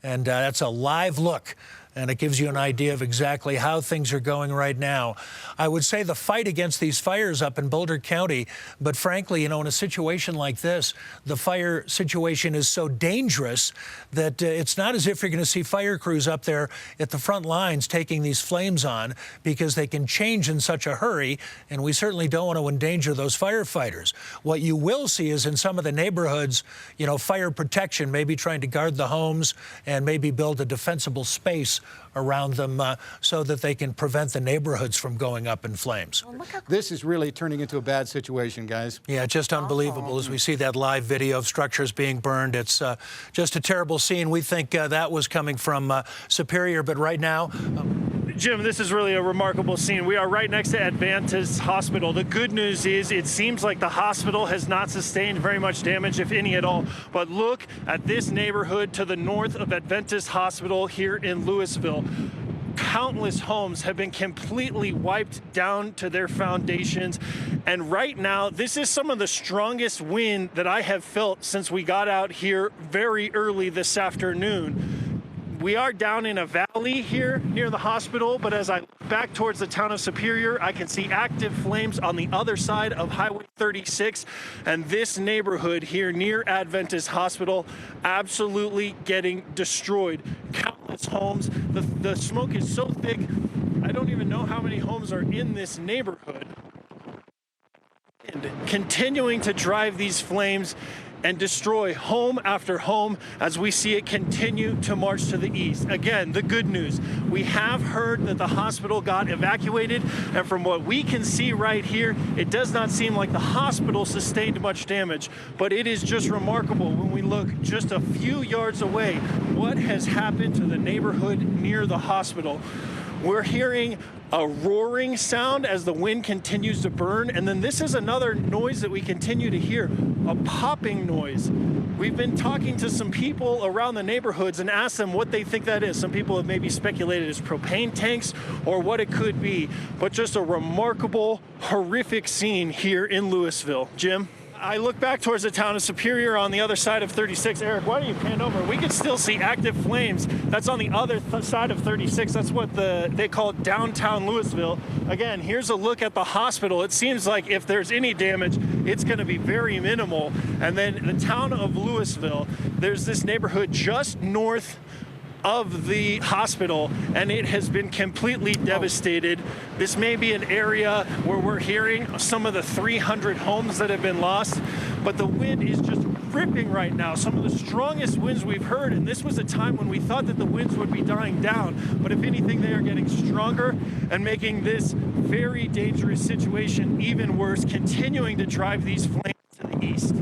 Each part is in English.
And that's a live look, and it gives you an idea of exactly how things are going right now. I would say the fight against these fires up in Boulder County, but frankly, in a situation like this, the fire situation is so dangerous that it's not as if you're going to see fire crews up there at the front lines taking these flames on, because they can change in such a hurry, and we certainly don't want to endanger those firefighters. What you will see is in some of the neighborhoods, fire protection, maybe trying to guard the homes and maybe build a defensible space around them so that they can prevent the neighborhoods from going up in flames. This is really turning into a bad situation, guys. Yeah, just unbelievable as we see that live video of structures being burned. It's just a terrible scene. We think that was coming from Superior, but right now... Jim, this is really a remarkable scene. We are right next to Adventist Hospital. The good news is it seems like the hospital has not sustained very much damage, if any at all. But look at this neighborhood to the north of Adventist Hospital here in Louisville. Countless homes have been completely wiped down to their foundations. And right now, this is some of the strongest wind that I have felt since we got out here very early this afternoon. We are down in a valley here near the hospital, but as I look back towards the town of Superior, I can see active flames on the other side of Highway 36, and this neighborhood here near Adventist Hospital absolutely getting destroyed. Countless homes. The smoke is so thick, I don't even know how many homes are in this neighborhood. And continuing to drive these flames and destroy home after home as we see it continue to march to the east. Again, the good news, we have heard that the hospital got evacuated, and from what we can see right here, it does not seem like the hospital sustained much damage, but it is just remarkable when we look just a few yards away what has happened to the neighborhood near the hospital. We're hearing a roaring sound as the wind continues to burn, and then this is another noise that we continue to hear, a popping noise. We've been talking to some people around the neighborhoods and asked them what they think that is. Some people have maybe speculated it's propane tanks or what it could be, but just a remarkable, horrific scene here in Louisville. Jim? I look back towards the town of Superior on the other side of 36. Eric, why don't you pan over? We can still see active flames. That's on the other side of 36. That's what they call downtown Louisville. Again, here's a look at the hospital. It seems like if there's any damage, it's going to be very minimal. And then the town of Louisville, there's this neighborhood just north of the hospital, and it has been completely devastated. This may be an area where we're hearing some of the 300 homes that have been lost, but the wind is just ripping right now. Some of the strongest winds we've heard, and this was a time when we thought that the winds would be dying down, but if anything, they are getting stronger and making this very dangerous situation even worse, continuing to drive these flames to the east.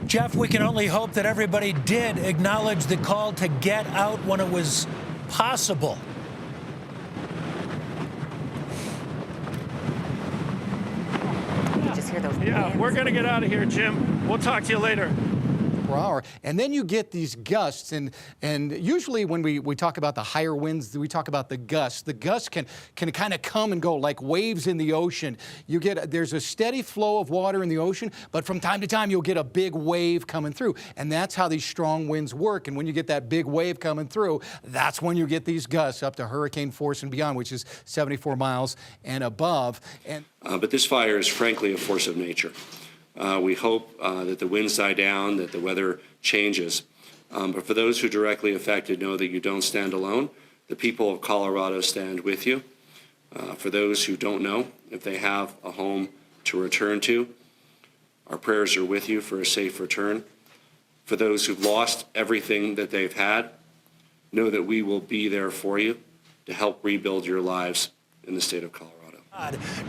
Jeff, we can only hope that everybody did acknowledge the call to get out when it was possible. You just hear those Yeah, we're going to get out of here, Jim. We'll talk to you later. Per hour. And then you get these gusts, and usually when we talk about the higher winds, we talk about the gusts. The gusts can kind of come and go like waves in the ocean. There's a steady flow of water in the ocean, but from time to time you'll get a big wave coming through, and that's how these strong winds work. And when you get that big wave coming through, that's when you get these gusts up to hurricane force and beyond, which is 74 miles and above. But this fire is frankly a force of nature. We hope that the winds die down, that the weather changes. But for those who are directly affected, know that you don't stand alone. The people of Colorado stand with you. For those who don't know if they have a home to return to, our prayers are with you for a safe return. For those who've lost everything that they've had, know that we will be there for you to help rebuild your lives in the state of Colorado.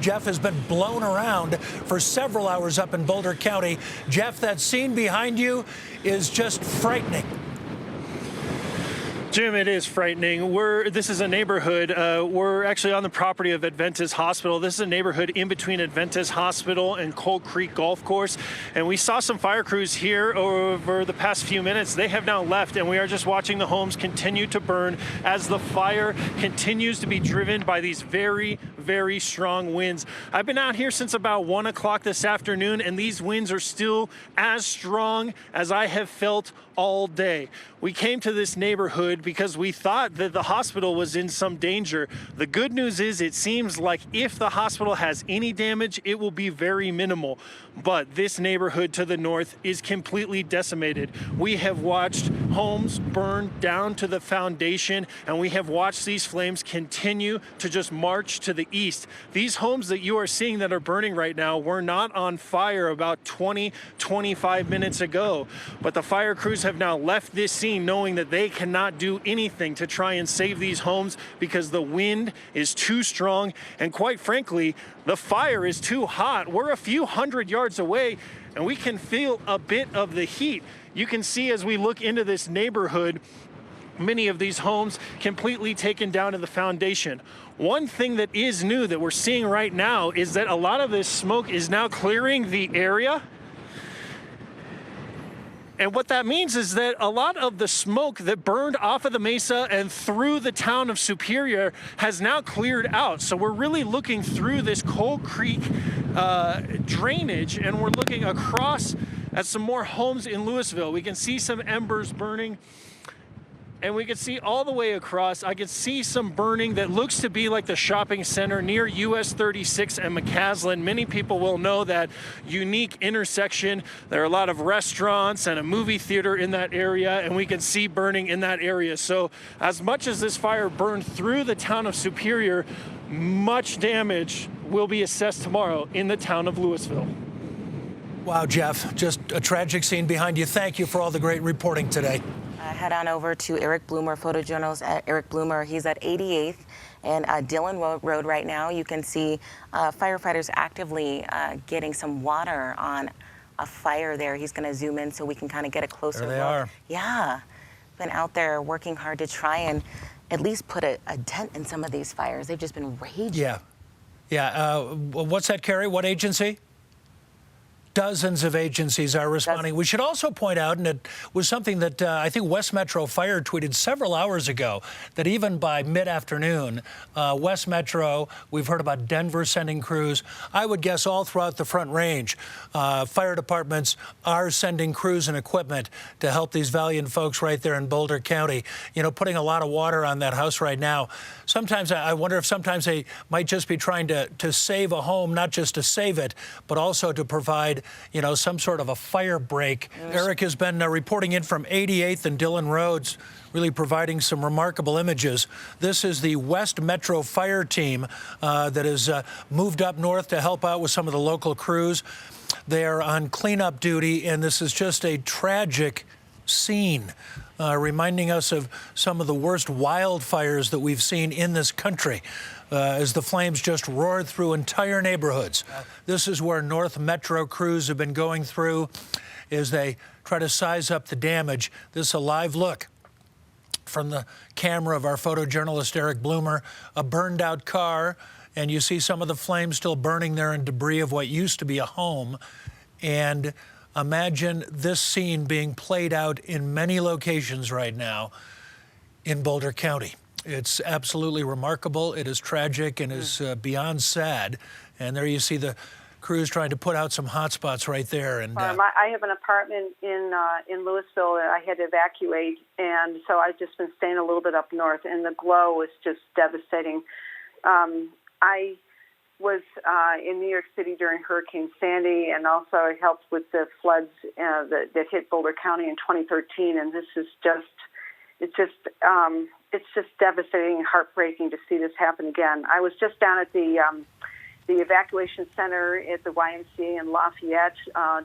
Jeff has been blown around for several hours up in Boulder County. Jeff, that scene behind you is just frightening. Jim, it is frightening. This is a neighborhood. We're actually on the property of Adventist Hospital. This is a neighborhood in between Adventist Hospital and Cold Creek Golf Course. And we saw some fire crews here over the past few minutes. They have now left, and we are just watching the homes continue to burn as the fire continues to be driven by these very, very strong winds. I've been out here since about 1 o'clock this afternoon, and these winds are still as strong as I have felt all day. We came to this neighborhood because we thought that the hospital was in some danger. The good news is it seems like if the hospital has any damage, it will be very minimal. But this neighborhood to the north is completely decimated. We have watched homes burn down to the foundation, and we have watched these flames continue to just march to the east. These homes that you are seeing that are burning right now were not on fire about 25 minutes ago. But the fire crews have now left this scene knowing that they cannot do anything to try and save these homes because the wind is too strong, and quite frankly, the fire is too hot. We're a few hundred yards away, and we can feel a bit of the heat. You can see as we look into this neighborhood, many of these homes completely taken down to the foundation. One thing that is new that we're seeing right now is that a lot of this smoke is now clearing the area. And what that means is that a lot of the smoke that burned off of the mesa and through the town of Superior has now cleared out. So we're really looking through this Coal Creek drainage, and we're looking across at some more homes in Louisville. We can see some embers burning, and we can see all the way across. I can see some burning that looks to be like the shopping center near US 36 and McCaslin. Many people will know that unique intersection. There are a lot of restaurants and a movie theater in that area, and we can see burning in that area. So as much as this fire burned through the town of Superior, much damage will be assessed tomorrow in the town of Louisville. Wow, Jeff, just a tragic scene behind you. Thank you for all the great reporting today. Head on over to Eric Blumer, photojournalist Eric Blumer. He's at 88th and Dillon Road right now. You can see firefighters actively getting some water on a fire there. He's going to zoom in so we can kind of get a closer look. There they are. Yeah, been out there working hard to try and at least put a dent in some of these fires. They've just been raging. Yeah. What's that, Carrie? What agency? Dozens of agencies are responding. We should also point out, and it was something that I think West Metro Fire tweeted several hours ago, that even by mid-afternoon, West Metro, we've heard about Denver sending crews. I would guess all throughout the Front Range, fire departments are sending crews and equipment to help these valiant folks right there in Boulder County. You know, putting a lot of water on that house right now. Sometimes I wonder if sometimes they might just be trying to save a home, not just to save it, but also to provide, you know, some sort of a fire break. Yes. Eric has been reporting in from 88th and Dillon Roads, really providing some remarkable images. This is the West Metro Fire Team that has moved up north to help out with some of the local crews. They are on cleanup duty, and this is just a tragic scene, reminding us of some of the worst wildfires that we've seen in this country. As the flames just roared through entire neighborhoods. This is where North Metro crews have been going through as they try to size up the damage. This is a live look from the camera of our photojournalist Eric Blumer, a burned out car, and you see some of the flames still burning there in debris of what used to be a home. And imagine this scene being played out in many locations right now in Boulder County. It's absolutely remarkable. It is tragic and is beyond sad. And there you see the crews trying to put out some hot spots right there. And I have an apartment in Louisville that I had to evacuate, and so I've just been staying a little bit up north, and the glow is just devastating. I was in New York City during Hurricane Sandy, and also I helped with the floods that hit Boulder County in 2013, and this is just, it's just devastating and heartbreaking to see this happen again. I was just down at the evacuation center at the YMCA in Lafayette,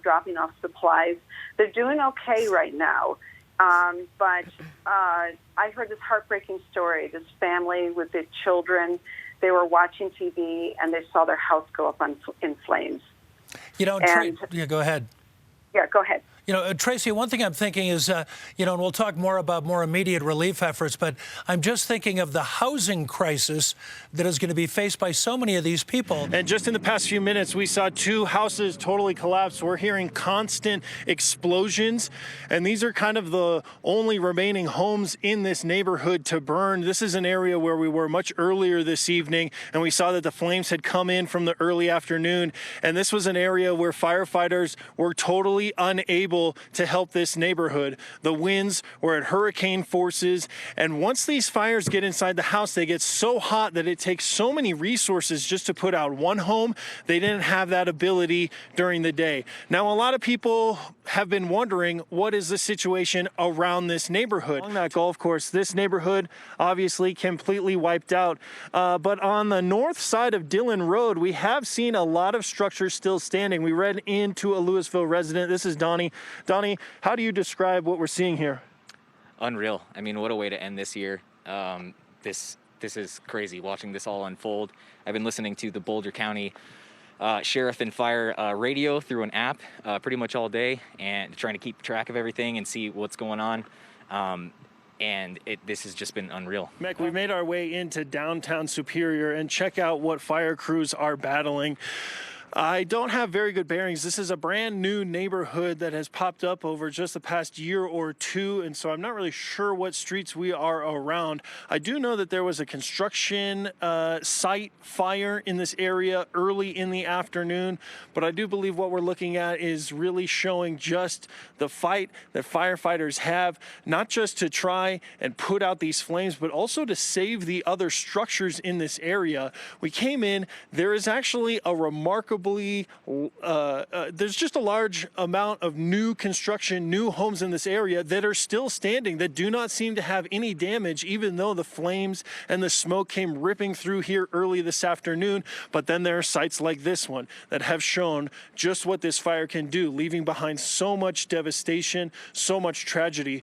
dropping off supplies. They're doing okay right now, but I heard this heartbreaking story. This family with their children, they were watching TV and they saw their house go up in flames. You know, yeah, go ahead. Yeah, go ahead. You know, Tracy, one thing I'm thinking is, you know, and we'll talk more about more immediate relief efforts, but I'm just thinking of the housing crisis that is going to be faced by so many of these people. And just in the past few minutes, we saw 2 houses totally collapse. We're hearing constant explosions, and these are kind of the only remaining homes in this neighborhood to burn. This is an area where we were much earlier this evening, and we saw that the flames had come in from the early afternoon, and this was an area where firefighters were totally unable to help this neighborhood. The winds were at hurricane forces, and once these fires get inside the house, they get so hot that it takes so many resources just to put out one home. They didn't have that ability during the day. Now, a lot of people have been wondering, what is the situation around this neighborhood? Along that golf course, this neighborhood obviously completely wiped out. But on the north side of Dillon Road, we have seen a lot of structures still standing. We ran into a Louisville resident. This is Donnie. Donnie, how do you describe what we're seeing here? Unreal. I mean, what a way to end this year. This is crazy, watching this all unfold. I've been listening to the Boulder County Sheriff and Fire radio through an app pretty much all day, and trying to keep track of everything and see what's going on. And this has just been unreal. Meg, we made our way into downtown Superior, and check out what fire crews are battling. I don't have very good bearings. This is a brand new neighborhood that has popped up over just the past year or two, and so I'm not really sure what streets we are around. I do know that there was a construction site fire in this area early in the afternoon, but I do believe what we're looking at is really showing just the fight that firefighters have, not just to try and put out these flames, but also to save the other structures in this area. We came in, there is actually a remarkable there's just a large amount of new construction, new homes in this area that are still standing, that do not seem to have any damage, even though the flames and the smoke came ripping through here early this afternoon. But then there are sites like this one that have shown just what this fire can do, leaving behind so much devastation, so much tragedy.